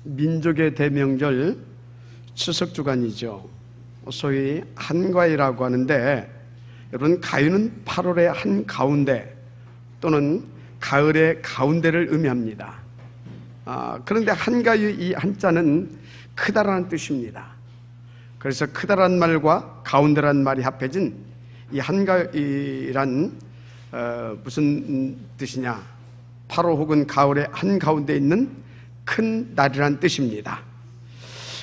민족의 대명절 추석 주간이죠. 소위 한가위라고 하는데, 여러분, 가위는 8월의 한가운데 또는 가을의 가운데를 의미합니다. 그런데 한가위 이 한자는 크다라는 뜻입니다. 그래서 크다란 말과 가운데란 말이 합해진 이 한가위란 무슨 뜻이냐? 8월 혹은 가을의 한가운데 있는 큰 날이란 뜻입니다.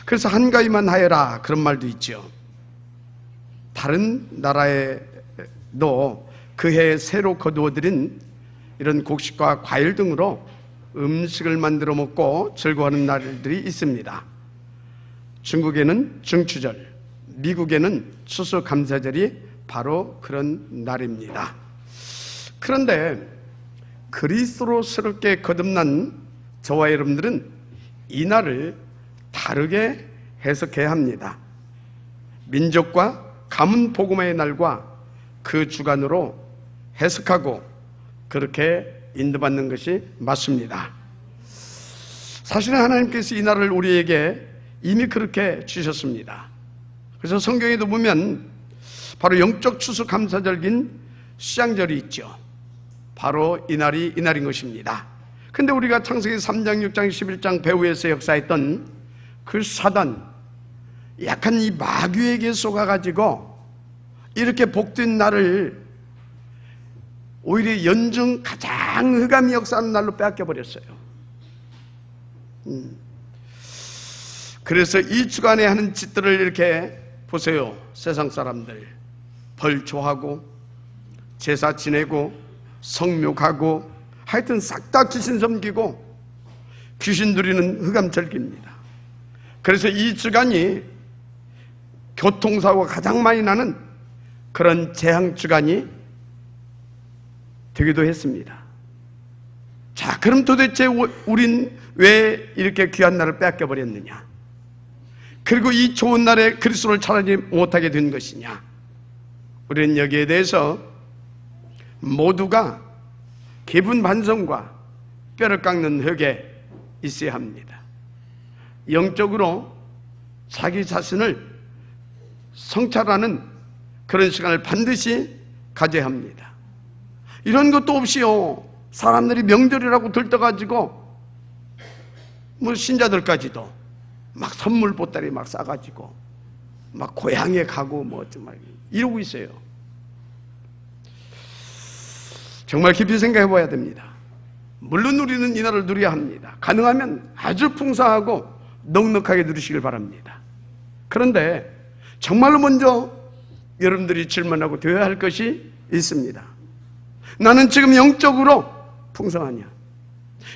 그래서 한가위만 하여라 그런 말도 있죠. 다른 나라에도 그 해에 새로 거두어들인 이런 곡식과 과일 등으로 음식을 만들어 먹고 즐거워하는 날들이 있습니다. 중국에는 중추절, 미국에는 추수감사절이 바로 그런 날입니다. 그런데 그리스도로스럽게 거듭난 저와 여러분들은 이 날을 다르게 해석해야 합니다. 민족과 가문 복음화의 날과 그 주간으로 해석하고 그렇게 인도받는 것이 맞습니다. 사실은 하나님께서 이 날을 우리에게 이미 그렇게 주셨습니다. 그래서 성경에도 보면 바로 영적 추수감사절인 수장절이 있죠. 바로 이 날인 것입니다. 근데 우리가 창세기 3장, 6장, 11장 배후에서 역사했던 그 사단, 약한 이 마귀에게 속아가지고 이렇게 복된 날을 오히려 연중 가장 흑암이 역사하는 날로 빼앗겨버렸어요. 그래서 이 주간에 하는 짓들을 이렇게 보세요. 세상 사람들 벌 좋아하고 제사 지내고 성묘하고 하여튼 싹 다 귀신 섬기고 귀신 누리는 흑암절기입니다. 그래서 이 주간이 교통사고가 가장 많이 나는 그런 재앙주간이 되기도 했습니다. 자, 그럼 도대체 우린 왜 이렇게 귀한 날을 빼앗겨버렸느냐? 그리고 이 좋은 날에 그리스도를 찾지 못하게 된 것이냐? 우리는 여기에 대해서 모두가 깊은 반성과 뼈를 깎는 흙에 있어야 합니다. 영적으로 자기 자신을 성찰하는 그런 시간을 반드시 가져야 합니다. 이런 것도 없이요, 사람들이 명절이라고 들떠가지고 뭐 신자들까지도 막 선물 보따리 막 싸가지고 막 고향에 가고 뭐 정말 이러고 있어요. 정말 깊이 생각해 봐야 됩니다. 물론 우리는 이 날을 누려야 합니다. 가능하면 아주 풍성하고 넉넉하게 누리시길 바랍니다. 그런데 정말로 먼저 여러분들이 질문하고 되어야 할 것이 있습니다. 나는 지금 영적으로 풍성하냐?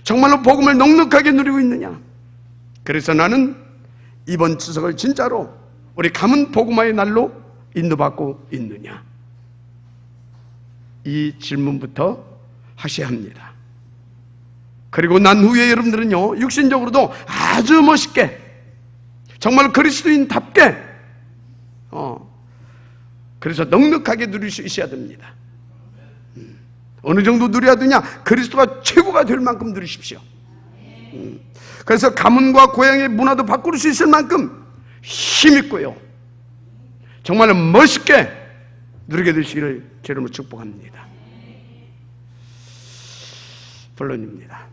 정말로 복음을 넉넉하게 누리고 있느냐? 그래서 나는 이번 추석을 진짜로 우리 가문 복음화의 날로 인도받고 있느냐? 이 질문부터 하셔야 합니다. 그리고 난 후에 여러분들은요, 육신적으로도 아주 멋있게 정말 그리스도인답게 그래서 넉넉하게 누릴 수 있어야 됩니다. 어느 정도 누려야 되냐? 그리스도가 최고가 될 만큼 누리십시오. 그래서 가문과 고향의 문화도 바꿀 수 있을 만큼 힘있고요, 정말 멋있게 누리게 되시기를 주님으로 축복합니다. 본론입니다.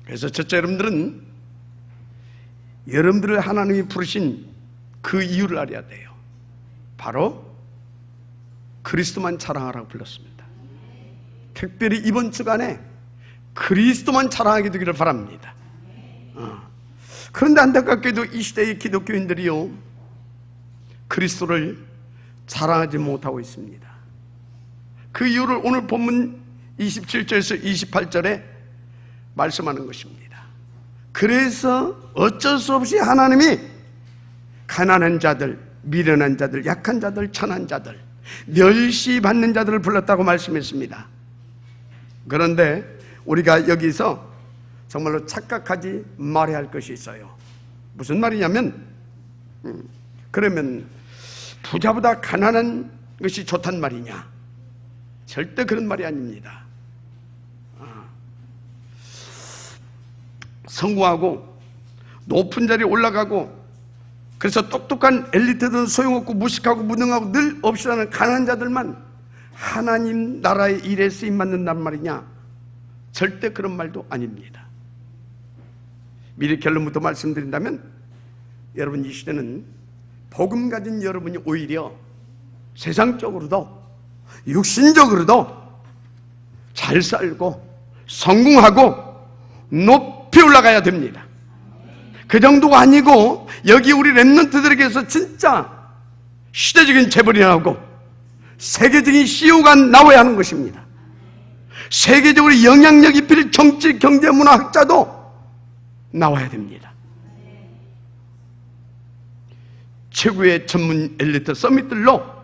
그래서 첫째, 여러분들은 여러분들을 하나님이 부르신 그 이유를 알아야 돼요. 바로 그리스도만 자랑하라고 불렀습니다. 특별히 이번 주간에 그리스도만 자랑하게 되기를 바랍니다. 그런데 안타깝게도 이 시대의 기독교인들이요, 그리스도를 자랑하지 못하고 있습니다. 그 이유를 오늘 본문 27절에서 28절에 말씀하는 것입니다. 그래서 어쩔 수 없이 하나님이 가난한 자들, 미련한 자들, 약한 자들, 천한 자들, 멸시받는 자들을 불렀다고 말씀했습니다. 그런데 우리가 여기서 정말로 착각하지 말아야 할 것이 있어요. 무슨 말이냐면, 그러면 부자보다 가난한 것이 좋단 말이냐? 절대 그런 말이 아닙니다. 성공하고 높은 자리에 올라가고, 그래서 똑똑한 엘리트들은 소용없고 무식하고 무능하고 늘 없이라는 가난한 자들만 하나님 나라의 일에 쓰임받는단 말이냐? 절대 그런 말도 아닙니다. 미리 결론부터 말씀드린다면, 여러분, 이 시대는 복음 가진 여러분이 오히려 세상적으로도 육신적으로도 잘 살고 성공하고 높이 올라가야 됩니다. 그 정도가 아니고 여기 우리 렘넌트들에게서 진짜 시대적인 재벌이 나오고 세계적인 CEO가 나와야 하는 것입니다. 세계적으로 영향력 입힐 정치, 경제, 문화학자도 나와야 됩니다. 최고의 전문 엘리트 서밋들로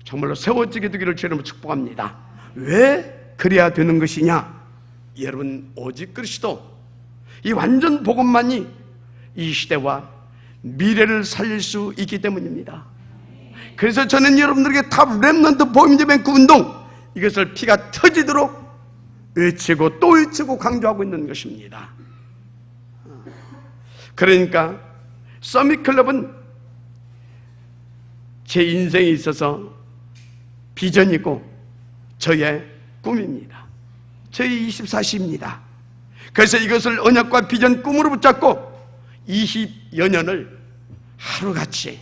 정말로 세워지게 되기를 주님으로 축복합니다. 왜 그래야 되는 것이냐? 여러분, 오직 그리스도, 이 완전 복음만이 이 시대와 미래를 살릴 수 있기 때문입니다. 그래서 저는 여러분들에게 탑 렘넌트 복음제 뱅크 운동, 이것을 피가 터지도록 외치고 또 외치고 강조하고 있는 것입니다. 그러니까 서밋클럽은 제 인생에 있어서 비전이고 저의 꿈입니다. 저의 24시입니다. 그래서 이것을 언약과 비전, 꿈으로 붙잡고 20여 년을 하루같이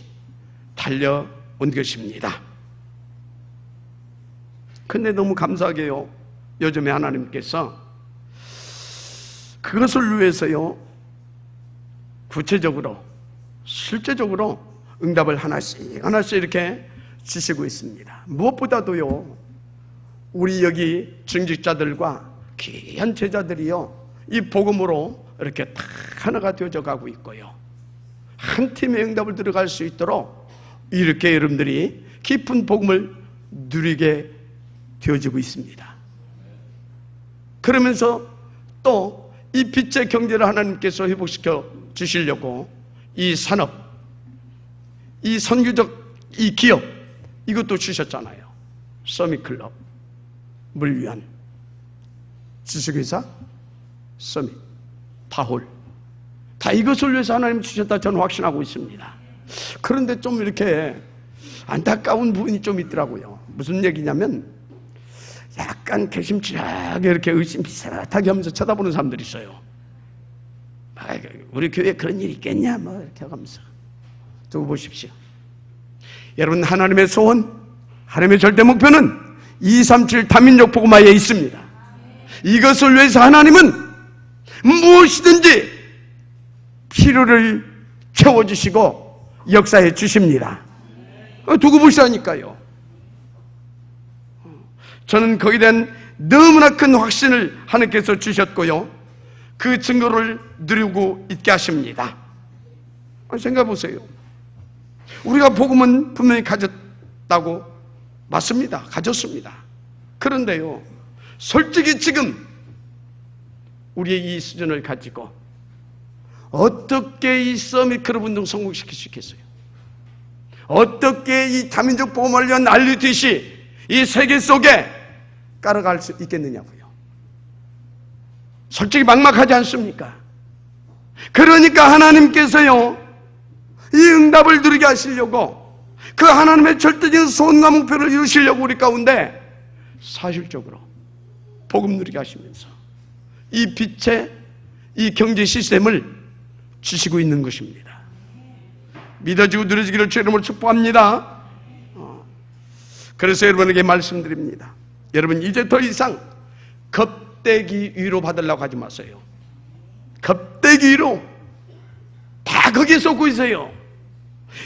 달려온 것입니다. 근데 너무 감사하게요, 요즘에 하나님께서 그것을 위해서요, 구체적으로 실제적으로 응답을 하나씩 하나씩 이렇게 주시고 있습니다. 무엇보다도요, 우리 여기 중직자들과 귀한 제자들이요, 이 복음으로 이렇게 다 하나가 되어져 가고 있고요, 한 팀의 응답을 들어갈 수 있도록 이렇게 여러분들이 깊은 복음을 누리게 되어지고 있습니다. 그러면서 또 이 빛의 경제를 하나님께서 회복시켜 주시려고 이 산업, 이 선교적 이 기업, 이것도 주셨잖아요. 서밋클럽, 물위안, 지식회사, 서밋, 파홀, 다 이것을 위해서 하나님 주셨다 저는 확신하고 있습니다. 그런데 좀 이렇게 안타까운 부분이 좀 있더라고요. 무슨 얘기냐면, 약간 개심치하게 이렇게 의심비슷하게 하면서 쳐다보는 사람들이 있어요. 우리 교회에 그런 일이 있겠냐 뭐 이렇게 하면서. 두고 보십시오. 여러분, 하나님의 소원, 하나님의 절대 목표는 237 다민족 복음화에 있습니다. 이것을 위해서 하나님은 무엇이든지 필요를 채워주시고 역사해 주십니다. 두고 보시라니까요. 저는 거기에 대한 너무나 큰 확신을 하나님께서 주셨고요, 그 증거를 누리고 있게 하십니다. 생각해 보세요. 우리가 복음은 분명히 가졌다고, 맞습니다. 가졌습니다. 그런데요, 솔직히 지금 우리의 이 수준을 가지고 어떻게 이 서밋클럽 운동 성공시킬 수 있겠어요? 어떻게 이 다민족 복음을 위한 RUTC 이 세계 속에 깔아갈 수 있겠느냐고요. 솔직히 막막하지 않습니까? 그러니까 하나님께서요, 이 응답을 누리게 하시려고, 그 하나님의 절대적인 소원과 목표를 이루시려고 우리 가운데 사실적으로 복음 누리게 하시면서 이 빛의 이 경제 시스템을 주시고 있는 것입니다. 믿어지고 누려지기를 주의 이름으로 축복합니다. 그래서 여러분에게 말씀드립니다. 여러분, 이제 더 이상 겁대기 위로 받으려고 하지 마세요. 겁대기 위로 다 거기에 쏟고 있어요.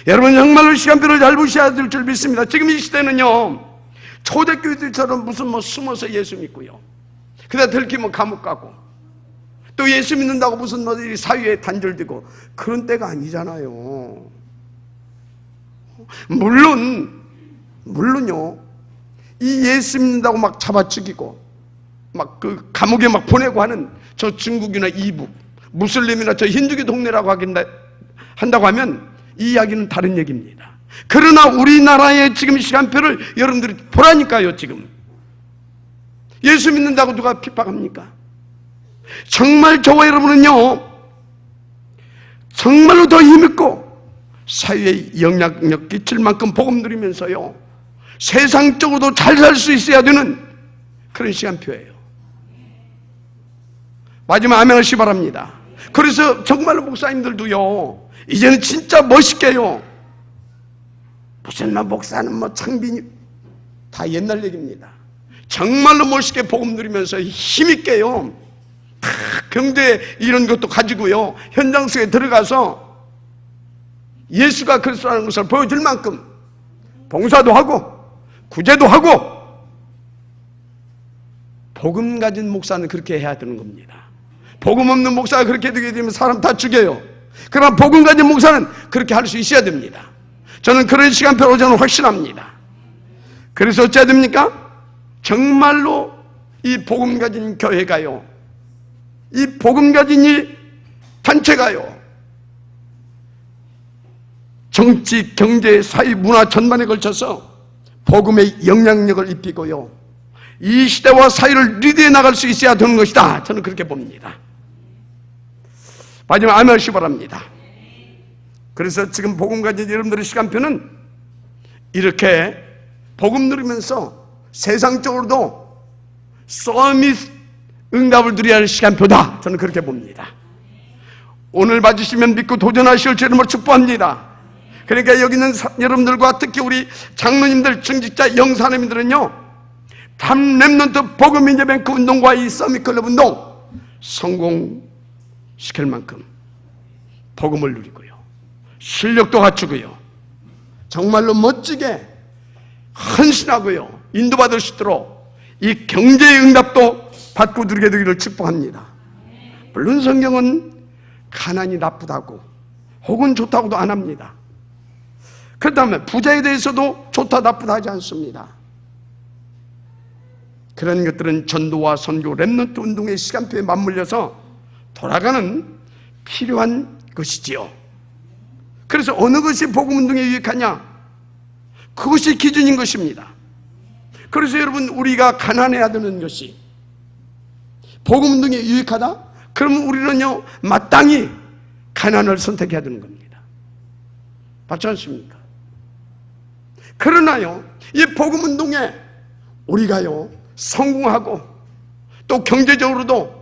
여러분, 정말로 시간표를 잘 보셔야 될 줄 믿습니다. 지금 이 시대는요, 초대교회들처럼 무슨 뭐 숨어서 예수 믿고요, 그러다 들키면 감옥 가고, 또 예수 믿는다고 무슨 뭐 사회에 단절되고 그런 때가 아니잖아요. 물론요, 이 예수 믿는다고 막 잡아 죽이고 막 그 감옥에 막 보내고 하는 저 중국이나 이북, 무슬림이나 저 힌두교 동네라고 한다고 하면 이 이야기는 다른 얘기입니다. 그러나 우리나라의 지금 시간표를 여러분들이 보라니까요. 지금 예수 믿는다고 누가 핍박합니까? 정말 저와 여러분은요, 정말로 더 힘있고 사회에 영향력 끼칠 만큼 복음 누리면서요, 세상적으로도 잘 살 수 있어야 되는 그런 시간표예요. 마지막 아멘 하시기 바랍니다. 그래서 정말로 목사님들도요, 이제는 진짜 멋있게요, 무슨 목사는 창빈이 다 옛날 얘기입니다. 정말로 멋있게 복음 누리면서 힘있게요, 다 경제 이런 것도 가지고요, 현장 속에 들어가서 예수가 그리스도라는 것을 보여줄 만큼 봉사도 하고 구제도 하고. 복음 가진 목사는 그렇게 해야 되는 겁니다. 복음 없는 목사가 그렇게 되게 되면 사람 다 죽여요. 그러나 복음 가진 목사는 그렇게 할 수 있어야 됩니다. 저는 그런 시간표로 저는 확신합니다. 그래서 어찌해야 됩니까? 정말로 이 복음 가진 교회가요, 이 복음 가진 이 단체가요, 정치, 경제, 사회, 문화 전반에 걸쳐서 복음의 영향력을 입히고요, 이 시대와 사회를 리드해 나갈 수 있어야 되는 것이다. 저는 그렇게 봅니다. 마지막 아멘 하시기 바랍니다. 그래서 지금 복음 가진 여러분들의 시간표는 이렇게 복음 누리면서 세상적으로도 서밋 응답을 누려야 할 시간표다. 저는 그렇게 봅니다. 오늘 받으시면 믿고 도전하실 줄 이름으로 축복합니다. 그러니까 여기 있는 여러분들과 특히 우리 장로님들, 중직자, 영사님들은요, 탐 렘넌트 복음 인재뱅크 운동과 이 서밋 클럽 운동 성공시킬 만큼 복음을 누리고요, 실력도 갖추고요, 정말로 멋지게 헌신하고요, 인도받을 수 있도록 이 경제의 응답도 받고 누리게 되기를 축복합니다. 물론 성경은 가난이 나쁘다고 혹은 좋다고도 안 합니다. 그렇다면 부자에 대해서도 좋다 나쁘다 하지 않습니다. 그런 것들은 전도와 선교, 렘넌트 운동의 시간표에 맞물려서 돌아가는 필요한 것이지요. 그래서 어느 것이 복음 운동에 유익하냐? 그것이 기준인 것입니다. 그래서 여러분, 우리가 가난해야 되는 것이 복음 운동에 유익하다? 그러면 우리는요, 마땅히 가난을 선택해야 되는 겁니다. 맞지 않습니까? 그러나요, 이 복음 운동에 우리가요, 성공하고 또 경제적으로도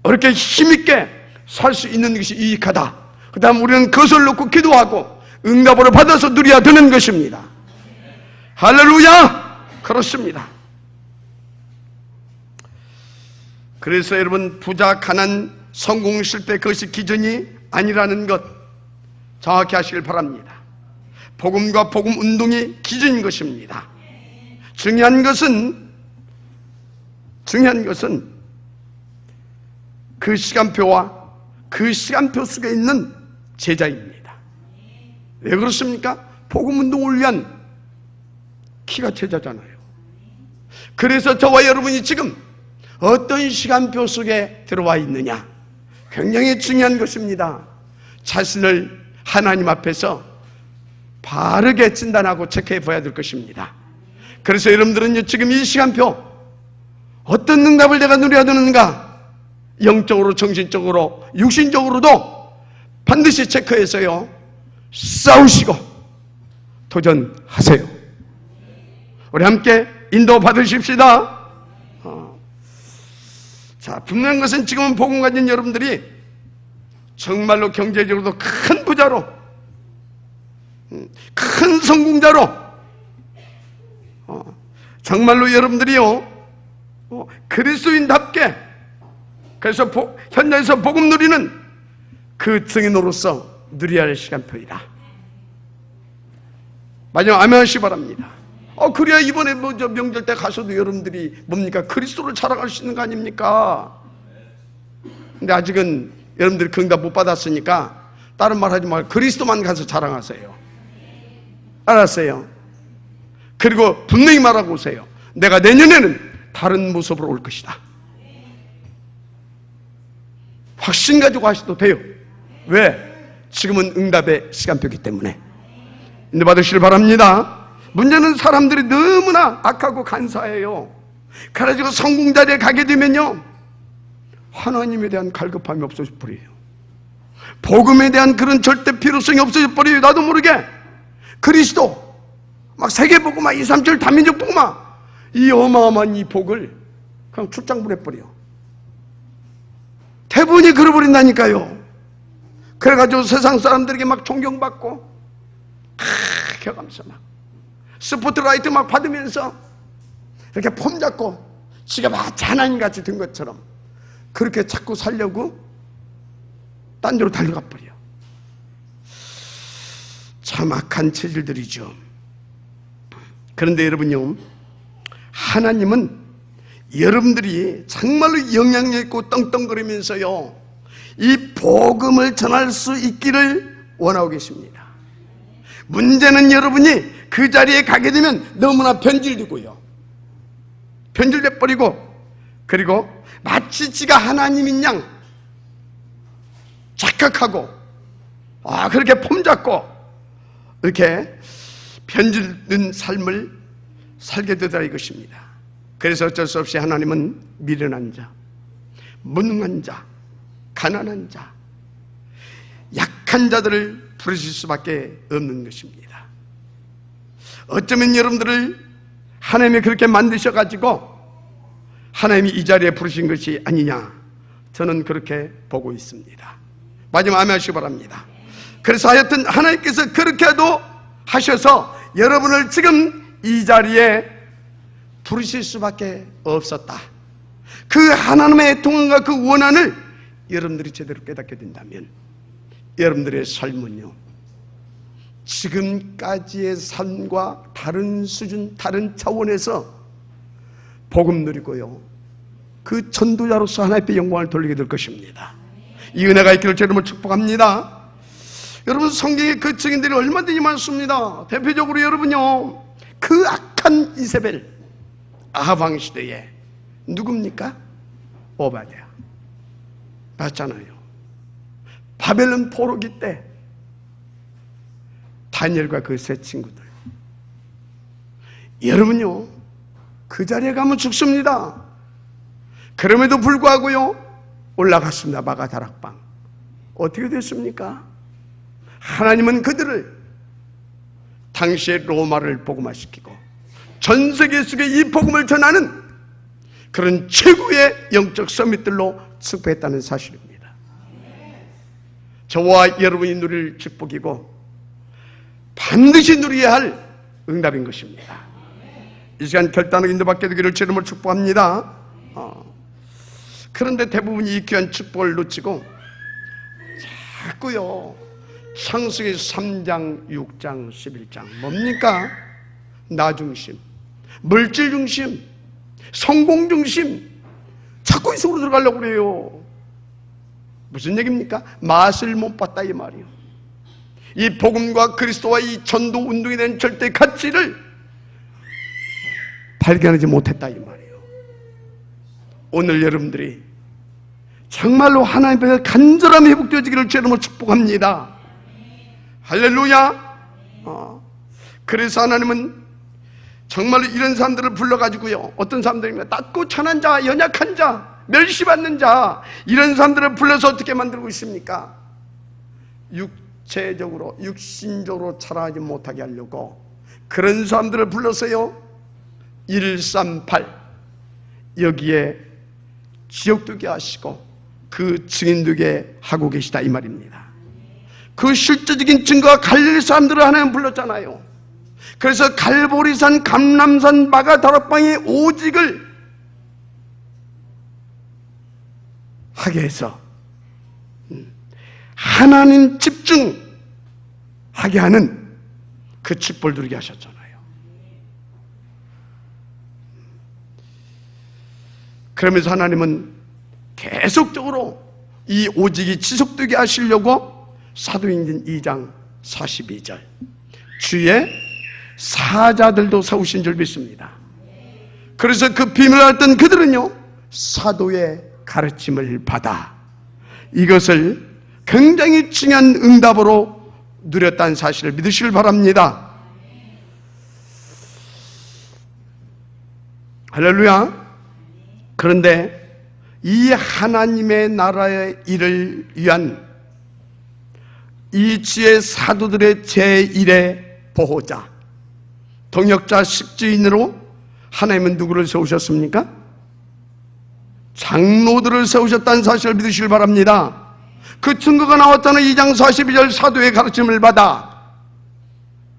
이렇게 힘있게 살 수 있는 것이 유익하다. 그 다음 우리는 그것을 놓고 기도하고 응답을 받아서 누려야 되는 것입니다. 할렐루야! 그렇습니다. 그래서 여러분, 부자, 가난, 성공, 실패, 그것이 기준이 아니라는 것 정확히 하시길 바랍니다. 복음과 복음 운동이 기준인 것입니다. 중요한 것은 그 시간표와 그 시간표 속에 있는 제자입니다. 왜 그렇습니까? 복음 운동을 위한 키가 제자잖아요. 그래서 저와 여러분이 지금 어떤 시간표 속에 들어와 있느냐, 굉장히 중요한 것입니다. 자신을 하나님 앞에서 바르게 진단하고 체크해 봐야 될 것입니다. 그래서 여러분들은 지금 이 시간표, 어떤 응답을 내가 누려야 되는가, 영적으로, 정신적으로, 육신적으로도 반드시 체크해서요, 싸우시고 도전하세요. 우리 함께 인도 받으십시다. 자, 분명한 것은 지금은 복음 가진 여러분들이 정말로 경제적으로도 큰 부자로, 큰 성공자로, 정말로 여러분들이요, 그리스도인답게, 그래서 현장에서 복음 누리는 그 증인으로서 누려야 할 시간표이다. 마지막 아멘 하시기 바랍니다. 그래야 이번에 명절 때 가서도 여러분들이 뭡니까? 그리스도를 자랑할 수 있는 거 아닙니까? 근데 아직은 여러분들이 그 응답 못 받았으니까 다른 말 하지 말고 그리스도만 가서 자랑하세요. 알았어요? 그리고 분명히 말하고 오세요. 내가 내년에는 다른 모습으로 올 것이다. 확신 가지고 하셔도 돼요. 왜? 지금은 응답의 시간표이기 때문에. 인도 받으시길 바랍니다. 문제는 사람들이 너무나 악하고 간사해요. 그래가지고 성공 자리에 가게 되면요, 하나님에 대한 갈급함이 없어져 버려요. 복음에 대한 그런 절대 필요성이 없어져 버려요. 나도 모르게 그리스도 막 세계복음화, 237 다민족 복음화, 이 어마어마한 이 복을 그냥 출장 보내버려. 대부분이 그래버린다니까요. 그래가지고 세상 사람들에게 막 존경받고 켜가면서 막 스포트라이트 막 받으면서 이렇게 폼 잡고 지가 마치 하나님같이 된 것처럼 그렇게 자꾸 살려고 딴 데로 달려가 버려. 참 악한 체질들이죠. 그런데 여러분요, 하나님은 여러분들이 정말로 영향력 있고 떵떵거리면서요 이 복음을 전할 수 있기를 원하고 계십니다. 문제는 여러분이 그 자리에 가게 되면 너무나 변질되고요, 변질돼 버리고, 그리고 마치 지가 하나님인 양 착각하고 그렇게 폼 잡고 이렇게 변질된 삶을 살게 되더라 이것입니다. 그래서 어쩔 수 없이 하나님은 미련한 자, 무능한 자, 가난한 자, 약한 자들을 부르실 수밖에 없는 것입니다. 어쩌면 여러분들을 하나님이 그렇게 만드셔가지고 하나님이 이 자리에 부르신 것이 아니냐, 저는 그렇게 보고 있습니다. 마지막 아멘 하시기 바랍니다. 그래서 하여튼 하나님께서 그렇게도 하셔서 여러분을 지금 이 자리에 부르실 수밖에 없었다. 그 하나님의 통한과 그 원한을 여러분들이 제대로 깨닫게 된다면 여러분들의 삶은요 지금까지의 삶과 다른 수준, 다른 차원에서 복음 누리고요 그 전도자로서 하나님께 영광을 돌리게 될 것입니다. 이 은혜가 있기를 제 이름으로 축복합니다. 여러분, 성경에 그 증인들이 얼마든지 많습니다. 대표적으로 여러분요 그 악한 이세벨 아합 왕 시대에 누굽니까? 오바댜 맞잖아요. 바벨론 포로기 때 다니엘과 그 세 친구들, 여러분요 그 자리에 가면 죽습니다. 그럼에도 불구하고요 올라갔습니다. 마가다락방. 어떻게 됐습니까? 하나님은 그들을 당시의 로마를 복음화시키고 전 세계 속에 이 복음을 전하는 그런 최고의 영적 서밋들로 축복했다는 사실입니다. 저와 여러분이 누릴 축복이고 반드시 누려야 할 응답인 것입니다. 이 시간 결단하게 인도받게 되기를 제 이름으로 축복합니다. 그런데 대부분이 이 귀한 축복을 놓치고 자꾸요 창세기 3장, 6장, 11장 뭡니까? 나 중심, 물질 중심, 성공 중심, 자꾸 이 속으로 들어가려고 그래요. 무슨 얘기입니까? 맛을 못 봤다 이 말이에요. 이 복음과 그리스도와 이 전도 운동에 대한 절대 가치를 발견하지 못했다 이 말이에요. 오늘 여러분들이 정말로 하나님 앞에서 간절함이 회복되어지기를 제 이름으로 축복합니다. 할렐루야. 그래서 하나님은 정말로 이런 사람들을 불러가지고요 어떤 사람들입니까? 낮고 천한 자, 연약한 자, 멸시받는 자, 이런 사람들을 불러서 어떻게 만들고 있습니까? 육체적으로, 육신적으로 자라지 못하게 하려고 그런 사람들을 불러서요 138 여기에 지옥되게 하시고 그 증인 되게 하고 계시다 이 말입니다. 그 실제적인 증거가 갈릴리 사람들을 하나님 불렀잖아요. 그래서 갈보리산, 감람산, 마가다락방의 오직을 하게 해서 하나님 집중하게 하는 그 축복을 누리게 하셨잖아요. 그러면서 하나님은 계속적으로 이 오직이 지속되게 하시려고 사도행전 2장 42절 주의 사자들도 세우신 줄 믿습니다. 그래서 그 비밀을 알던 그들은요 사도의 가르침을 받아 이것을 굉장히 중요한 응답으로 누렸다는 사실을 믿으시길 바랍니다. 할렐루야. 그런데 이 하나님의 나라의 일을 위한 이 지혜 사도들의 제1의 보호자, 동역자, 식주인으로 하나님은 누구를 세우셨습니까? 장로들을 세우셨다는 사실을 믿으시길 바랍니다. 그 증거가 나왔다는 2장 42절 사도의 가르침을 받아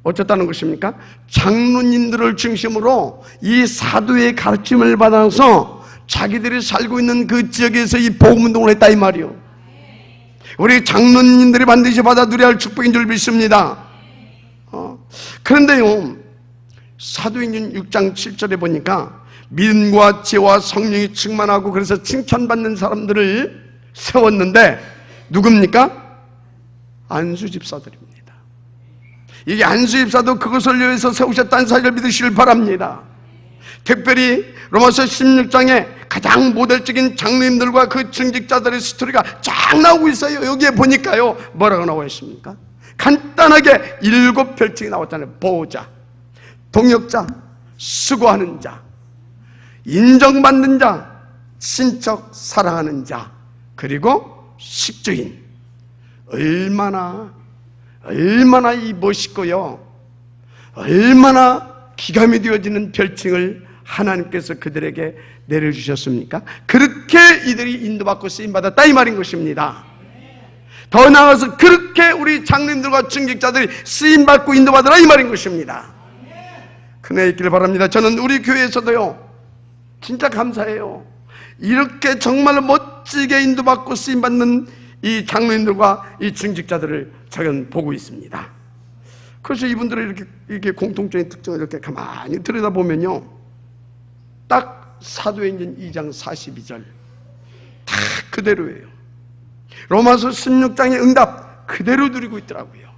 어쨌다는 것입니까? 장로님들을 중심으로 이 사도의 가르침을 받아서 자기들이 살고 있는 그 지역에서 이 복음운동을 했다 이 말이요. 우리 장로님들이 반드시 받아 누려야 할 축복인 줄 믿습니다. 그런데요, 사도행전 6장 7절에 보니까 믿음과 지혜와 성령이 충만하고 그래서 칭찬받는 사람들을 세웠는데 누굽니까? 안수 집사들입니다. 이게 안수 집사도 그것을 위해서 세우셨다는 사실을 믿으시길 바랍니다. 특별히 로마서 16장에 가장 모델적인 장로님들과 그 증직자들의 스토리가 쫙 나오고 있어요. 여기에 보니까요, 뭐라고 나와 있습니까? 간단하게 7별칭이 나왔잖아요. 보호자, 동역자, 수고하는 자, 인정받는 자, 친척 사랑하는 자, 그리고 식주인. 얼마나 이 멋있고요, 얼마나 기가 막혀지는 별칭을 하나님께서 그들에게 내려주셨습니까? 그렇게 이들이 인도받고 쓰임받았다 이 말인 것입니다. 더 나아가서 그렇게 우리 장로님들과 증직자들이 쓰임받고 인도받으라 이 말인 것입니다. 그네 있기를 바랍니다. 저는 우리 교회에서도요, 진짜 감사해요. 이렇게 정말 멋지게 인도받고 쓰임받는 이 장로님들과 이 증직자들을 저는 보고 있습니다. 그래서 이분들의 이렇게 공통적인 특징을 이렇게 가만히 들여다보면요, 딱 사도행전 2장 42절 다 그대로예요. 로마서 16장의 응답 그대로 누리고 있더라고요.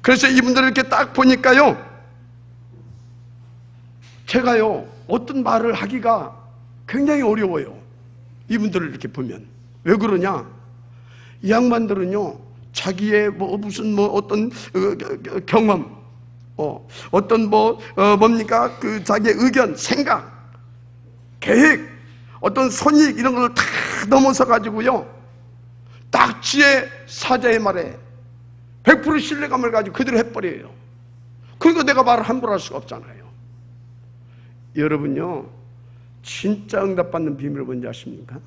그래서 이분들을 이렇게 딱 보니까요, 제가요 어떤 말을 하기가 굉장히 어려워요. 이분들을 이렇게 보면. 왜 그러냐? 이 양반들은요, 자기의 무슨 어떤 경험, 어떤 뭡니까? 그 자기의 의견, 생각, 계획, 어떤 손익 이런 걸 다 넘어서 가지고요, 딱 지혜 사자의 말에 100% 신뢰감을 가지고 그대로 해버려요. 그러니까 내가 말을 함부로 할 수가 없잖아요. 여러분요, 진짜 응답받는 비밀을 뭔지 아십니까?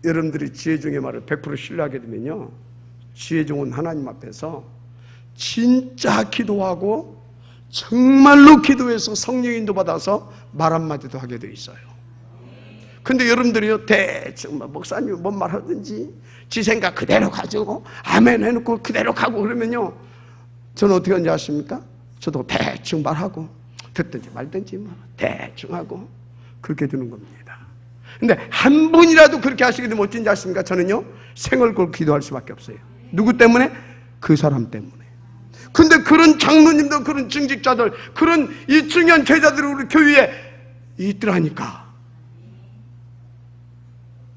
여러분들이 지혜종의 말을 100% 신뢰하게 되면요, 지혜종은 하나님 앞에서 진짜 기도하고 정말로 기도해서 성령 인도 받아서 말 한마디도 하게 돼 있어요. 근데 여러분들이요, 대충 목사님 뭔 말 하든지 지 생각 그대로 가지고 아멘 해놓고 그대로 가고 그러면요, 저는 어떻게 하는지 아십니까? 저도 대충 말하고 듣든지 말든지 대충 하고 그렇게 되는 겁니다. 근데 한 분이라도 그렇게 하시게 되면 어쩐지 아십니까? 저는요, 생을 걸고 기도할 수밖에 없어요. 누구 때문에? 그 사람 때문에. 근데 그런 장로님들, 그런 증직자들, 그런 이 중요한 제자들이 우리 교회에 있더라니까.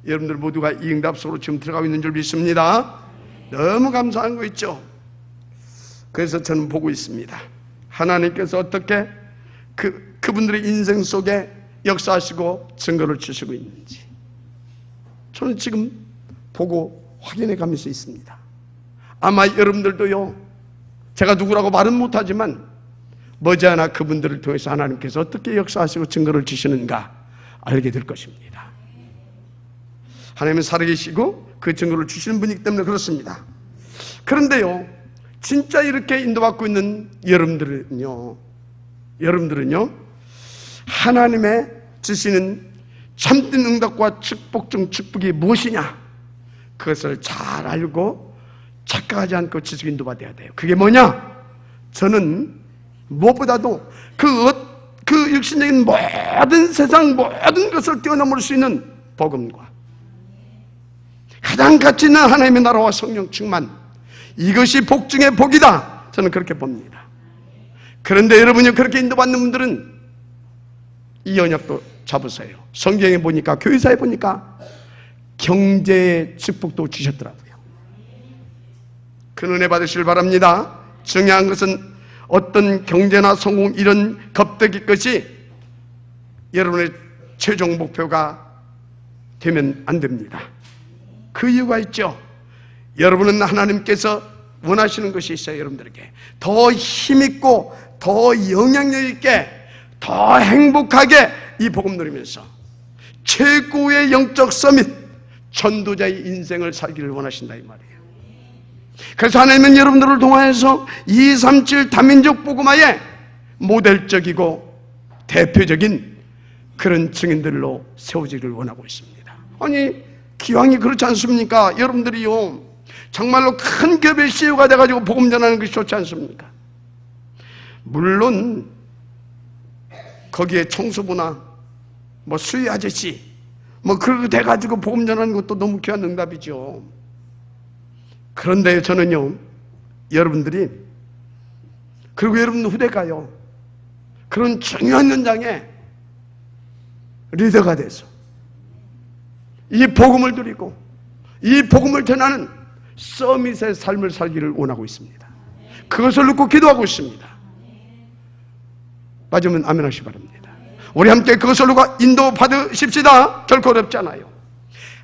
여러분들 모두가 이 응답 속으로 지금 들어가고 있는 줄 믿습니다. 너무 감사한 거 있죠? 그래서 저는 보고 있습니다. 하나님께서 어떻게 그분들의 인생 속에 역사하시고 증거를 주시고 있는지 저는 지금 보고 확인해 가면서 있습니다. 아마 여러분들도요, 제가 누구라고 말은 못하지만 머지않아 그분들을 통해서 하나님께서 어떻게 역사하시고 증거를 주시는가 알게 될 것입니다. 하나님은 살아계시고 그 증거를 주시는 분이기 때문에 그렇습니다. 그런데요, 진짜 이렇게 인도받고 있는 여러분들은요, 하나님의 주시는 참된 응답과 축복 중 축복이 무엇이냐, 그것을 잘 알고 착각하지 않고 지속 인도받아야 돼요. 그게 뭐냐? 저는 무엇보다도 그 육신적인 모든 세상 모든 것을 뛰어넘을 수 있는 복음과 가장 가치 있는 하나님의 나라와 성령 충만, 이것이 복 중의 복이다, 저는 그렇게 봅니다. 그런데 여러분이 그렇게 인도받는 분들은 이 언약도 잡으세요. 성경에 보니까, 교회사에 보니까 경제의 축복도 주셨더라고요. 그 은혜 받으시길 바랍니다. 중요한 것은 어떤 경제나 성공 이런 겁대기 것이 여러분의 최종 목표가 되면 안 됩니다. 그 이유가 있죠. 여러분은 하나님께서 원하시는 것이 있어요. 여러분들에게 더 힘있고 더 영향력 있게 더 행복하게 이 복음 누리면서 최고의 영적 서밋 전도자의 인생을 살기를 원하신다 이 말이에요. 그래서 하나님은 여러분들을 통하여서 237 다민족 복음화의 모델적이고 대표적인 그런 증인들로 세워지기를 원하고 있습니다. 아니 기왕이 그렇지 않습니까? 여러분들이요 정말로 큰 겹의 CEO가 돼가지고 복음 전하는 것이 좋지 않습니까? 물론 거기에 청소부나 뭐 수위 아저씨 뭐 그렇게 돼가지고 복음 전하는 것도 너무 귀한 응답이죠. 그런데 저는요 여러분들이 그리고 여러분 후대가요 그런 중요한 현장에 리더가 돼서 이 복음을 누리고 이 복음을 전하는 서밋의 삶을 살기를 원하고 있습니다. 그것을 놓고 기도하고 있습니다. 맞으면 아멘 하시기 바랍니다. 우리 함께 그것을 놓고 인도 받으십시다. 결코 어렵지 않아요.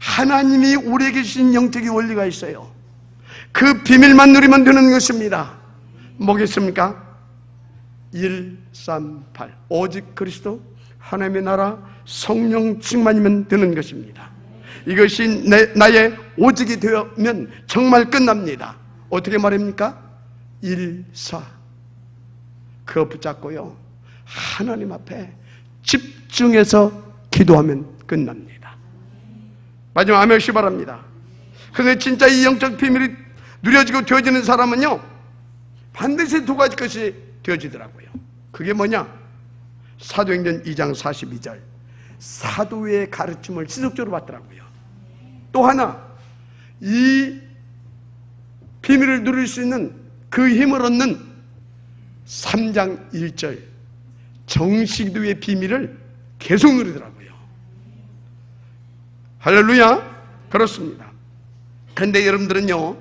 하나님이 우리에게 주신 영적인 원리가 있어요. 그 비밀만 누리면 되는 것입니다. 뭐겠습니까? 1, 3, 8 오직 그리스도 하나님의 나라 성령 충만이면 되는 것입니다. 이것이 나의 오직이 되면 정말 끝납니다. 어떻게 말입니까? 1, 4 그거 붙잡고요 하나님 앞에 집중해서 기도하면 끝납니다. 마지막 아멘 하시기 바랍니다. 근데 진짜 이 영적 비밀이 누려지고 되어지는 사람은요 반드시 두 가지 것이 되어지더라고요. 그게 뭐냐? 사도행전 2장 42절 사도의 가르침을 지속적으로 받더라고요. 또 하나 이 비밀을 누릴 수 있는 그 힘을 얻는 3장 1절 정식도의 비밀을 계속 누리더라고요. 할렐루야. 그렇습니다. 그런데 여러분들은요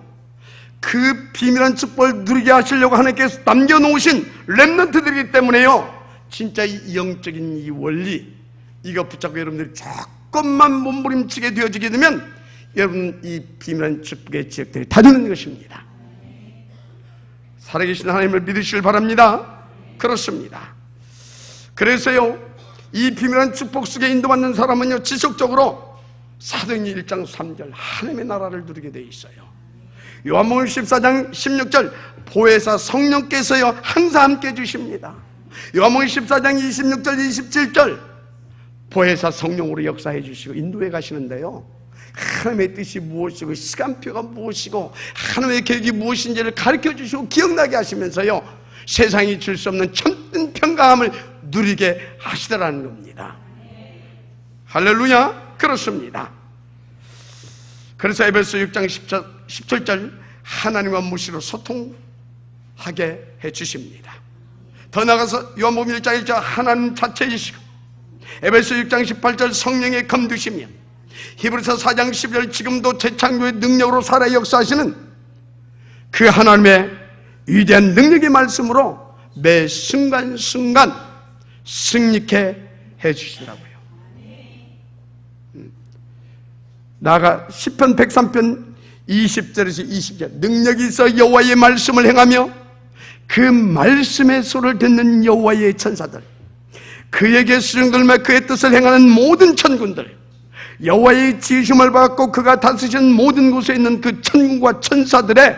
그 비밀한 축복을 누리게 하시려고 하나님께서 남겨놓으신 렘넌트들이기 때문에요 진짜 이 영적인 이 원리 이거 붙잡고 여러분들이 조금만 몸부림치게 되어지게 되면 여러분 이 비밀한 축복의 지역들이 다 되는 것입니다. 살아계신 하나님을 믿으시길 바랍니다. 그렇습니다. 그래서요 이 비밀한 축복 속에 인도받는 사람은요 지속적으로 사도행전 1장 3절 하나님의 나라를 누리게 되어 있어요. 요한복음 14장 16절 보혜사 성령께서요 항상 함께 해주십니다. 요한복음 14장 26절 27절 보혜사 성령으로 역사해 주시고 인도해 가시는데요 하나님의 뜻이 무엇이고 시간표가 무엇이고 하나님의 계획이 무엇인지를 가르쳐 주시고 기억나게 하시면서요 세상이 줄 수 없는 참된 평강함을 누리게 하시더라는 겁니다. 할렐루야. 그렇습니다. 그래서 에베소 6장 17절 하나님과 무시로 소통하게 해주십니다. 더 나아가서 요한복음 1장 1절 하나님 자체이시고 에베소 6장 18절 성령의 검두시며 히브리서 4장 10절 지금도 재창조의 능력으로 살아 역사하시는 그 하나님의 위대한 능력의 말씀으로 매 순간순간 승리케 해주시더라고요. 나아가 시편 103편 20절에서 20절 능력이 있어 여호와의 말씀을 행하며 그 말씀의 소리를 듣는 여호와의 천사들 그에게 수종들며 그의 뜻을 행하는 모든 천군들 여호와의 지으심을 받고 그가 다스리신 모든 곳에 있는 그 천군과 천사들의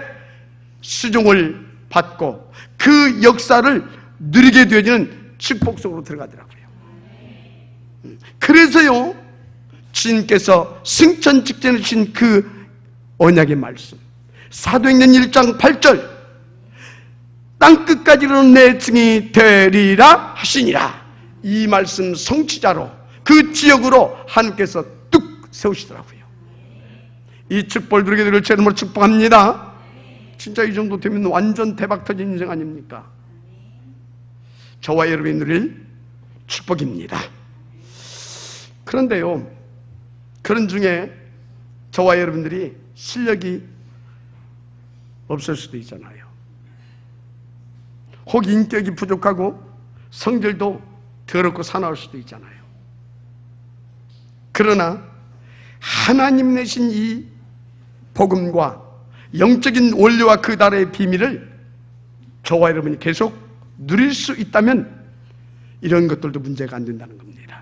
수종을 받고 그 역사를 누리게 되어지는 축복 속으로 들어가더라고요. 그래서요 주님께서 승천 직전에 주신 그 언약의 말씀 사도행전 1장 8절 땅끝까지로는 내 증이 되리라 하시니라 이 말씀 성취자로 그 지역으로 하나님께서 뚝 세우시더라고요. 이 축복을 누리게 되기를 제 이름으로 축복합니다. 진짜 이 정도 되면 완전 대박 터진 인생 아닙니까? 저와 여러분이 누릴 축복입니다. 그런데요 그런 중에 저와 여러분들이 실력이 없을 수도 있잖아요. 혹 인격이 부족하고 성질도 더럽고 사나울 수도 있잖아요. 그러나 하나님 내신 이 복음과 영적인 원리와 그 나라의 비밀을 저와 여러분이 계속 누릴 수 있다면 이런 것들도 문제가 안 된다는 겁니다.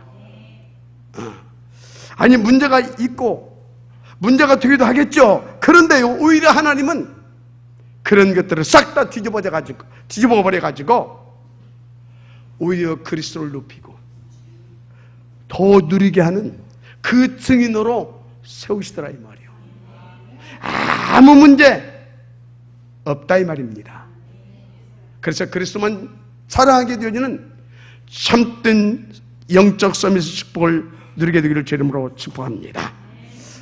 아니, 문제가 있고 문제가 되기도 하겠죠. 그런데요, 오히려 하나님은 그런 것들을 싹 다 뒤집어 버려가지고 오히려 그리스도를 높이고 더 누리게 하는 그 증인으로 세우시더라 이 말이요. 아무 문제 없다 이 말입니다. 그래서 그리스도만 사랑하게 되어지는 참된 영적 서밋의 축복을 누리게 되기를 주 이름으로 축복합니다.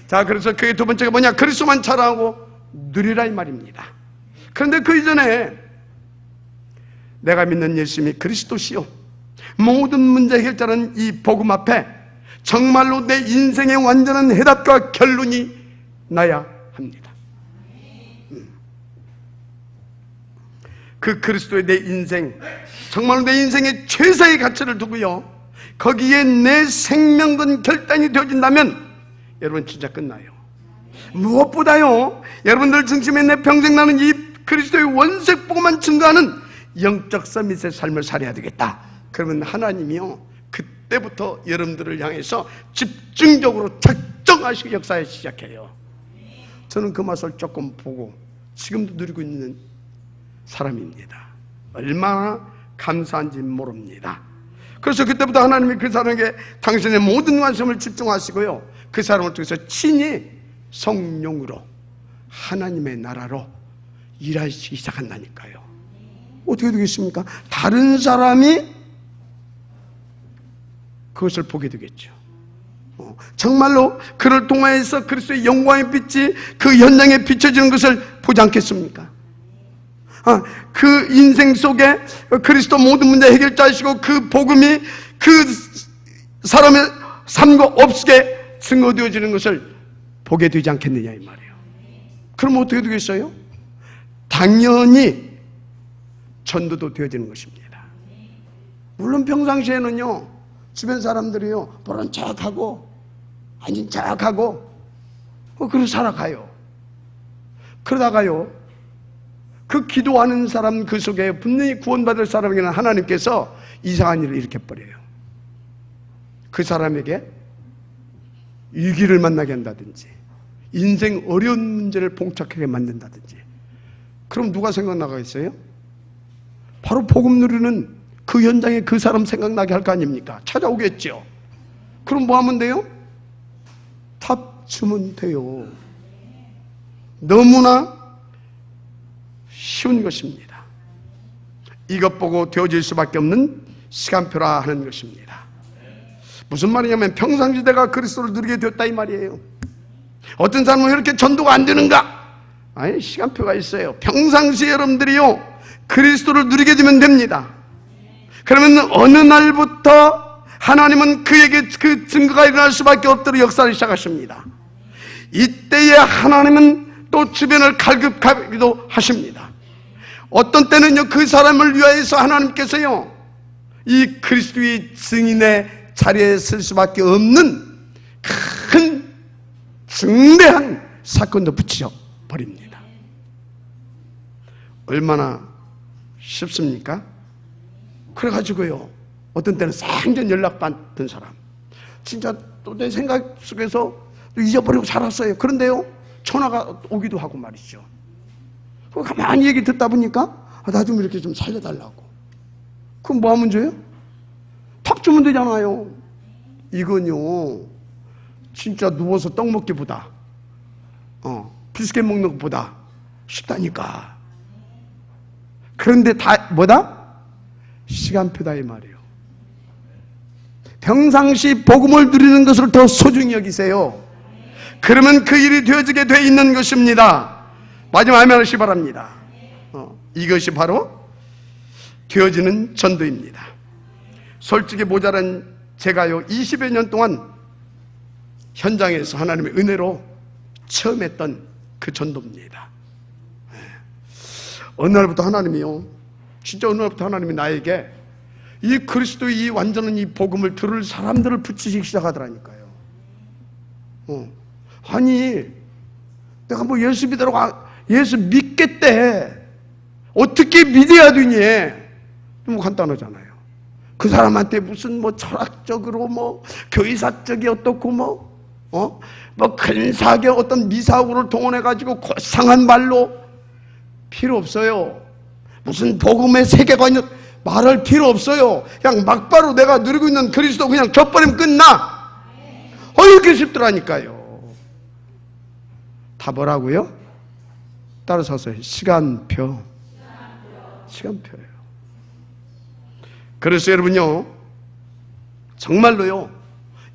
자, 그래서 그의 두 번째가 뭐냐? 그리스도만 사랑하고 누리라 이 말입니다. 그런데 그 이전에 내가 믿는 예수님이 그리스도시요 모든 문제 해결자는 이 복음 앞에 정말로 내 인생의 완전한 해답과 결론이 나야 합니다. 그 그리스도의 내 인생, 정말로 내 인생의 최상의 가치를 두고요, 거기에 내 생명건 결단이 되어진다면 여러분 진짜 끝나요. 무엇보다요, 여러분들 중심에 내 평생 나는 이 그리스도의 원색 복음만 증거하는 영적 서밋의 삶을 살아야 되겠다. 그러면 하나님이요, 그때부터 여러분들을 향해서 집중적으로 작정하시고 역사에 시작해요. 저는 그 맛을 조금 보고 지금도 누리고 있는 사람입니다. 얼마나 감사한지 모릅니다. 그래서 그때부터 하나님이 그 사람에게 당신의 모든 관심을 집중하시고요, 그 사람을 통해서 친히 성령으로 하나님의 나라로 일하시기 시작한다니까요. 어떻게 되겠습니까? 다른 사람이 그것을 보게 되겠죠. 정말로 그를 통하여서 그리스도의 영광의 빛이 그 현장에 비춰지는 것을 보지 않겠습니까? 그 인생 속에 그리스도 모든 문제 해결자이시고 그 복음이 그 사람의 삶과 없게 증거되어지는 것을 보게 되지 않겠느냐 이 말이에요. 그럼 어떻게 되겠어요? 당연히 전도도 되어지는 것입니다. 물론 평상시에는요, 주변 사람들이요, 모른 척하고 아닌 척하고 그러고 살아가요. 그러다가요, 그 기도하는 사람 그 속에 분명히 구원받을 사람에게는 하나님께서 이상한 일을 일으켜버려요. 그 사람에게 위기를 만나게 한다든지 인생 어려운 문제를 봉착하게 만든다든지. 그럼 누가 생각나겠어요? 바로 복음 누리는 그 현장에 그 사람 생각나게 할 거 아닙니까? 찾아오겠죠. 그럼 뭐 하면 돼요? 탑 주면 돼요. 너무나 쉬운 것입니다. 이것 보고 되어질 수밖에 없는 시간표라 하는 것입니다. 무슨 말이냐면 평상시대가 그리스도를 누리게 되었다 이 말이에요. 어떤 사람은 왜 이렇게 전도가 안 되는가? 아니, 시간표가 있어요. 평상시에 여러분들이요, 그리스도를 누리게 되면 됩니다. 그러면 어느 날부터 하나님은 그에게 그 증거가 일어날 수밖에 없도록 역사를 시작하십니다. 이때에 하나님은 또 주변을 갈급하기도 하십니다. 어떤 때는요, 그 사람을 위하여서 하나님께서요, 이 그리스도의 증인의 자리에 설 수밖에 없는 큰 중대한 사건도 붙여 버립니다. 얼마나 쉽습니까? 그래가지고요, 어떤 때는 생전 연락받던 사람, 진짜 또 내 생각 속에서 잊어버리고 살았어요. 그런데요, 전화가 오기도 하고 말이죠. 가만히 얘기 듣다 보니까 나 좀 이렇게 좀 살려달라고. 그럼 뭐 하면 줘요? 탁 주면 되잖아요. 이건요, 진짜 누워서 떡 먹기보다 비스켓 먹는 것보다 쉽다니까. 그런데 다 뭐다? 시간표다 이 말이에요. 평상시 복음을 누리는 것을 더 소중히 여기세요. 그러면 그 일이 되어지게 돼 있는 것입니다. 마지막 아멘 하시기 바랍니다. 이것이 바로 되어지는 전도입니다. 솔직히 모자란 제가요, 20여 년 동안 현장에서 하나님의 은혜로 처음 했던 그 전도입니다. 어느 날부터 하나님이요, 진짜 어느 날부터 하나님이 나에게 이 그리스도의 이 완전한 이 복음을 들을 사람들을 붙이시기 시작하더라니까요. 아니, 내가 뭐 예수 믿으라고 예수 믿겠대. 어떻게 믿어야 되니? 너무 간단하잖아요. 그 사람한테 무슨 뭐 철학적으로 뭐 교의사적이 어떻고 뭐 근사하게 어떤 미사고를 동원해가지고 고상한 말로 필요 없어요. 무슨 복음의 세계관이 말할 필요 없어요. 그냥 막바로 내가 누리고 있는 그리스도 그냥 져버리면 끝나. 이렇게 쉽더라니까요. 다 뭐라고요? 따라서서 시간표. 시간표예요. 그래서 여러분요, 정말로요,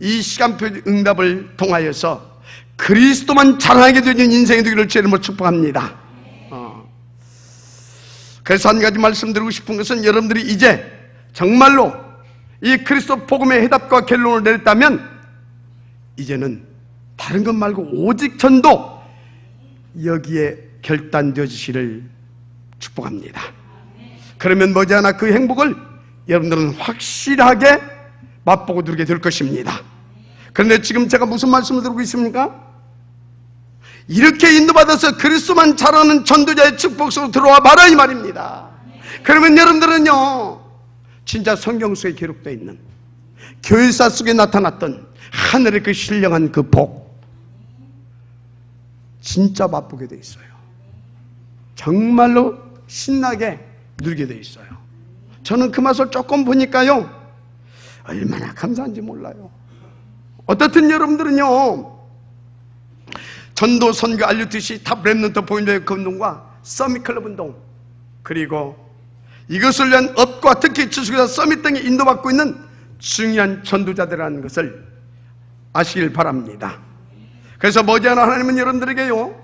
이 시간표 응답을 통하여서 그리스도만 자랑하게 되는 인생이 되기를 주의 이름으로 축복합니다. 그래서 한 가지 말씀드리고 싶은 것은, 여러분들이 이제 정말로 이 그리스도 복음의 해답과 결론을 내렸다면 이제는 다른 것 말고 오직 전도 여기에 결단되어지시를 축복합니다. 그러면 머지않아 그 행복을 여러분들은 확실하게 맛보고 누리게 될 것입니다. 그런데 지금 제가 무슨 말씀을 드리고 있습니까? 이렇게 인도받아서 그리스도만 잘하는 전도자의 축복 속으로 들어와 봐라 이 말입니다. 그러면 여러분들은요, 진짜 성경 속에 기록되어 있는 교회사 속에 나타났던 하늘의 그 신령한 그 복 진짜 맛보게 돼 있어요. 정말로 신나게 누리게 돼 있어요. 저는 그 맛을 조금 보니까요, 얼마나 감사한지 몰라요. 어떻든 여러분들은요, 전도 선교 알려듯이 탑 랩넌트 보인도의 운동과 서밋클럽 운동, 그리고 이것을 위한 업과 특히 주식회사 서밋 등에 인도받고 있는 중요한 전도자들이라는 것을 아시길 바랍니다. 그래서 머지않아 하나님은 여러분들에게요,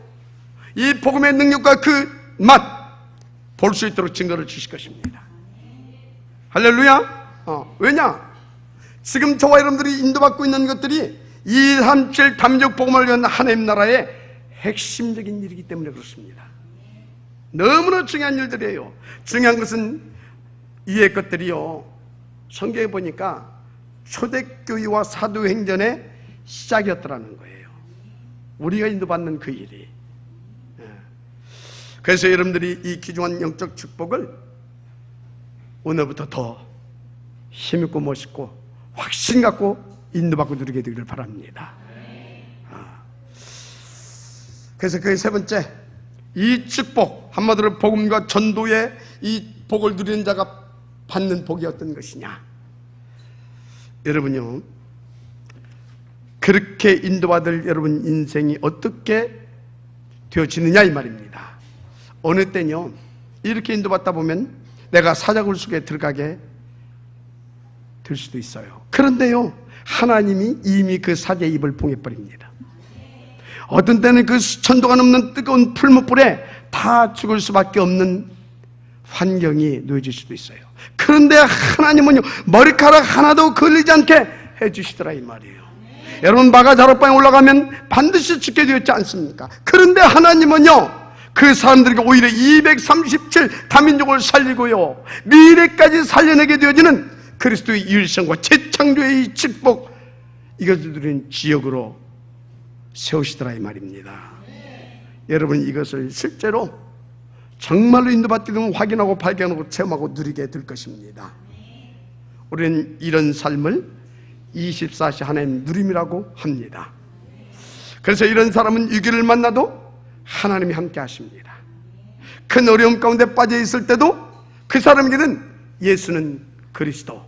이 복음의 능력과 그 맛 볼 수 있도록 증거를 주실 것입니다. 할렐루야. 왜냐? 지금 저와 여러분들이 인도받고 있는 것들이 237 담력 복음을 위한 하나님 나라의 핵심적인 일이기 때문에 그렇습니다. 너무나 중요한 일들이에요. 중요한 것은 이의 것들이요, 성경에 보니까 초대교회와 사도행전의 시작이었더라는 거예요. 우리가 인도받는 그 일이. 그래서 여러분들이 이 귀중한 영적 축복을 오늘부터 더 힘있고 멋있고 확신 갖고 인도받고 누리게 되기를 바랍니다. 그래서 그 세 번째, 이 축복, 한마디로 복음과 전도의 이 복을 누리는 자가 받는 복이 어떤 것이냐. 여러분요, 그렇게 인도받을 여러분 인생이 어떻게 되어지느냐 이 말입니다. 어느 때는요, 이렇게 인도받다 보면 내가 사자굴 속에 들어가게 될 수도 있어요. 그런데요, 하나님이 이미 그 사자의 입을 봉해버립니다. 어떤 때는 그 천도가 넘는 뜨거운 풀무불에 다 죽을 수밖에 없는 환경이 놓여질 수도 있어요. 그런데 하나님은요, 머리카락 하나도 걸리지 않게 해주시더라 이 말이에요. 여러분, 마가 자락방에 올라가면 반드시 죽게 되었지 않습니까? 그런데 하나님은요, 그 사람들에게 오히려 237 다민족을 살리고요, 미래까지 살려내게 되어지는 그리스도의 일성과 재창조의 이 축복, 이것을 누리는 지역으로 세우시더라 이 말입니다. 여러분, 이것을 실제로 정말로 인도받게 되면 확인하고 발견하고 체험하고 누리게 될 것입니다. 우리는 이런 삶을 24시 하나님 누림이라고 합니다. 그래서 이런 사람은 위기를 만나도 하나님이 함께 하십니다. 큰 어려움 가운데 빠져 있을 때도 그 사람에게는 예수는 그리스도,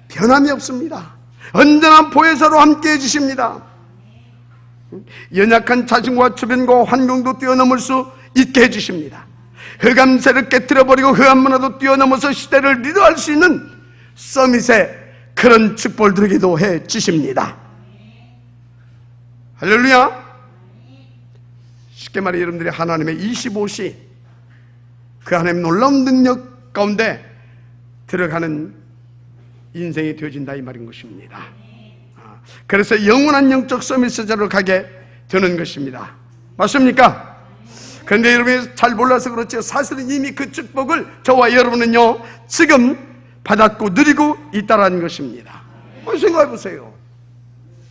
변함이 없습니다. 언제나 보혜사로 함께 해주십니다. 연약한 자신과 주변과 환경도 뛰어넘을 수 있게 해주십니다. 흑암세를 깨뜨려버리고 흑암 문화도 뛰어넘어서 시대를 리드할 수 있는 서밋의 그런 축복을 드리기도 해주십니다. 할렐루야. 쉽게 말해 여러분들이 하나님의 25시, 그 하나님의 놀라운 능력 가운데 들어가는 인생이 되어진다 이 말인 것입니다. 그래서 영원한 영적 서밋세자로 가게 되는 것입니다. 맞습니까? 그런데 여러분이 잘 몰라서 그렇죠. 사실은 이미 그 축복을 저와 여러분은요, 지금 받았고 누리고 있다라는 것입니다. 생각해 보세요.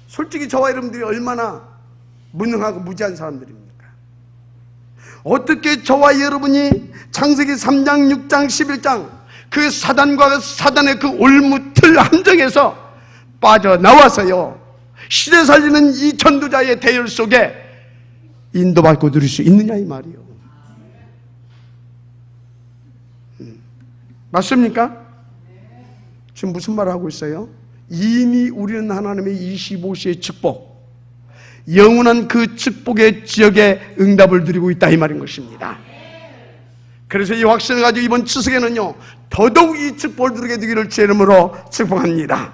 솔직히 저와 여러분들이 얼마나 무능하고 무지한 사람들입니까? 어떻게 저와 여러분이 창세기 3장, 6장, 11장 그 사단과 사단의 그 올무틀 함정에서 빠져나와서요, 시대 살리는 이 전도자의 대열 속에 인도받고 누릴 수 있느냐 이 말이요. 맞습니까? 지금 무슨 말을 하고 있어요? 이미 우리는 하나님의 25시의 축복, 영원한 그 축복의 지역에 응답을 누리고 있다 이 말인 것입니다. 그래서 이 확신을 가지고 이번 추석에는요, 더더욱 이 축복을 누리게 되기를 주의 이름으로 축복합니다.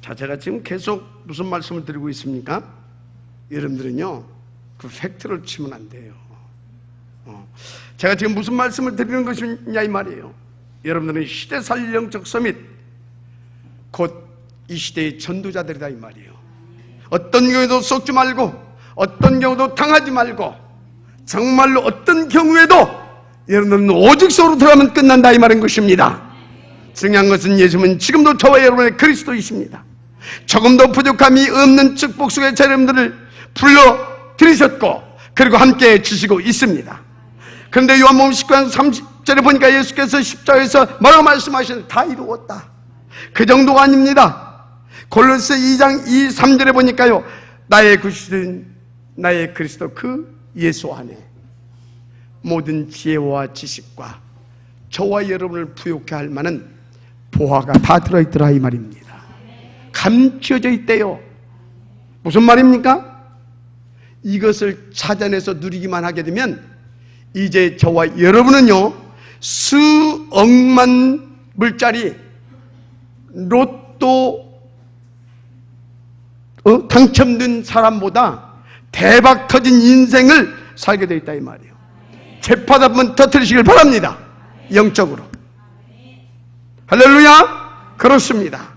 자, 제가 지금 계속 무슨 말씀을 드리고 있습니까? 여러분들은요, 그 팩트를 치면 안 돼요. 제가 지금 무슨 말씀을 드리는 것이냐 이 말이에요. 여러분들은 시대살 영적 서밋, 곧 이 시대의 전도자들이다 이 말이에요. 어떤 경우에도 속지 말고, 어떤 경우도 당하지 말고, 정말로 어떤 경우에도 여러분들은 오직 속으로 들어가면 끝난다 이 말인 것입니다. 중요한 것은 예수님은 지금도 저와 여러분의 그리스도이십니다. 조금도 부족함이 없는 축복 속에 여러분들을 불러들이셨고, 그리고 함께 주시고 있습니다. 그런데 요한복음 19장 30절에 보니까 예수께서 십자가에서 뭐라고 말씀하시는데, 다 이루었다. 그 정도가 아닙니다. 골로새 2장 2, 3절에 보니까요, 나의 구주는 나의 그리스도 그 예수 안에 모든 지혜와 지식과 저와 여러분을 부욕해 할 만한 보화가 다 들어있더라 이 말입니다. 감춰져 있대요. 무슨 말입니까? 이것을 찾아내서 누리기만 하게 되면 이제 저와 여러분은요, 수억만 불짜리 로또 당첨된 사람보다 대박 터진 인생을 살게 되어 있다 이 말이에요. 재판 한번 터뜨리시길 바랍니다. 영적으로. 할렐루야. 그렇습니다.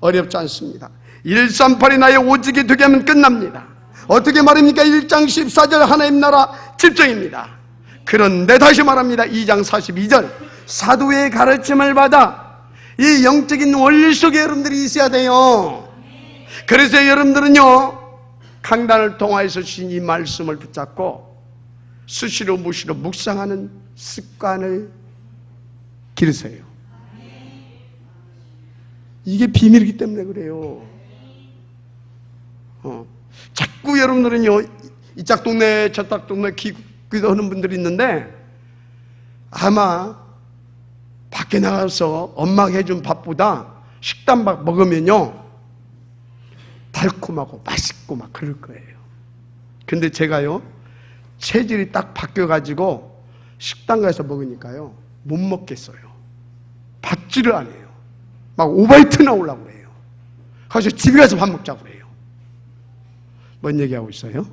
어렵지 않습니다. 138이 나의 오직이 되게 하면 끝납니다. 어떻게 말입니까? 1장 14절 하나님 나라 집중입니다. 그런데 다시 말합니다. 2장 42절 사도의 가르침을 받아 이 영적인 원리 속에 여러분들이 있어야 돼요. 그래서 여러분들은요, 강단을 통하여서 주신 이 말씀을 붙잡고 수시로 무시로 묵상하는 습관을 기르세요. 이게 비밀이기 때문에 그래요. 자꾸 여러분들은요, 이 짝동네 저 짝동네 기도하는 분들이 있는데, 아마 밖에 나가서 엄마가 해준 밥보다 식단밥 먹으면요 달콤하고 맛있고 막 그럴 거예요. 근데 제가요, 체질이 딱 바뀌어가지고 식당 가서 먹으니까요 못 먹겠어요. 받지를 않아요. 막 오바이트 나오려고 그래요. 그래서 집에 가서 밥 먹자고 그래요. 뭔 얘기하고 있어요?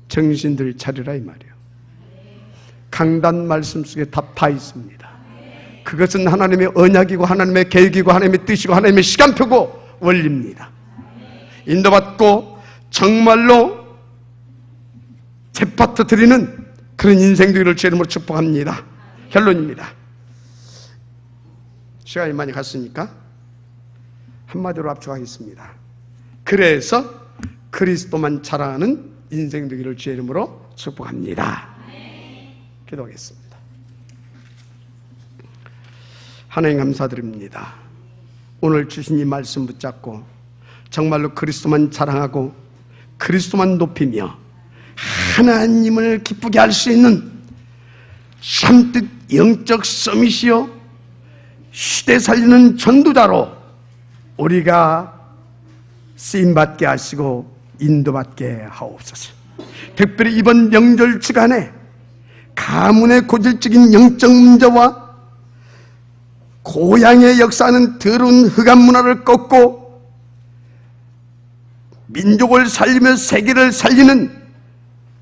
정신들 차리라 이 말이에요. 강단 말씀 속에 답 다 있습니다. 그것은 하나님의 언약이고 하나님의 계획이고 하나님의 뜻이고 하나님의 시간표고 원리입니다. 인도받고 정말로 재파트 드리는 그런 인생 되기를 주의 이름으로 축복합니다. 결론입니다. 시간이 많이 갔으니까 한마디로 압축하겠습니다. 그래서 그리스도만 자랑하는 인생 되기를 주의 이름으로 축복합니다. 기도하겠습니다. 하나님 감사드립니다. 오늘 주신 이 말씀 붙잡고 정말로 그리스도만 자랑하고 그리스도만 높이며 하나님을 기쁘게 할 수 있는 참뜻 영적 서밋이요 시대 살리는 전도자로 우리가 쓰임받게 하시고 인도받게 하옵소서. 특별히 이번 명절 주간에 가문의 고질적인 영적 문제와 고향에 역사하는 더러운 흑암 문화를 꺾고 민족을 살리며 세계를 살리는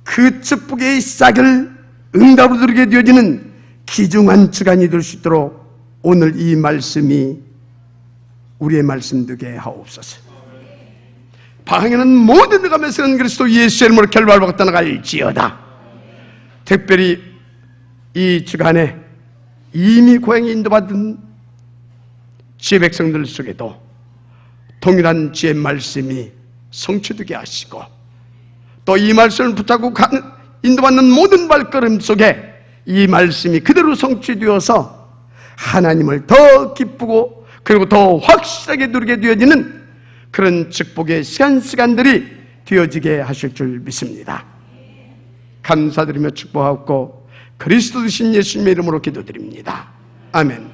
그 축복의 싹을 응답으로 누리게 되어지는 귀중한 주간이 될 수 있도록 오늘 이 말씀이 우리의 말씀 되게 하옵소서. 방에는 모든 데가 메시는 그리스도 예수의 이름으로 결발받고 떠나갈지어다. 특별히 이 주간에 이미 고향에 인도받은 주의 백성들 속에도 동일한 주의 말씀이 성취되게 하시고 또 이 말씀을 붙잡고 인도받는 모든 발걸음 속에 이 말씀이 그대로 성취되어서 하나님을 더 기쁘고 그리고 더 확실하게 누리게 되어지는 그런 축복의 시간들이 되어지게 하실 줄 믿습니다. 감사드리며 축복하고 그리스도 되신 예수님의 이름으로 기도드립니다. 아멘.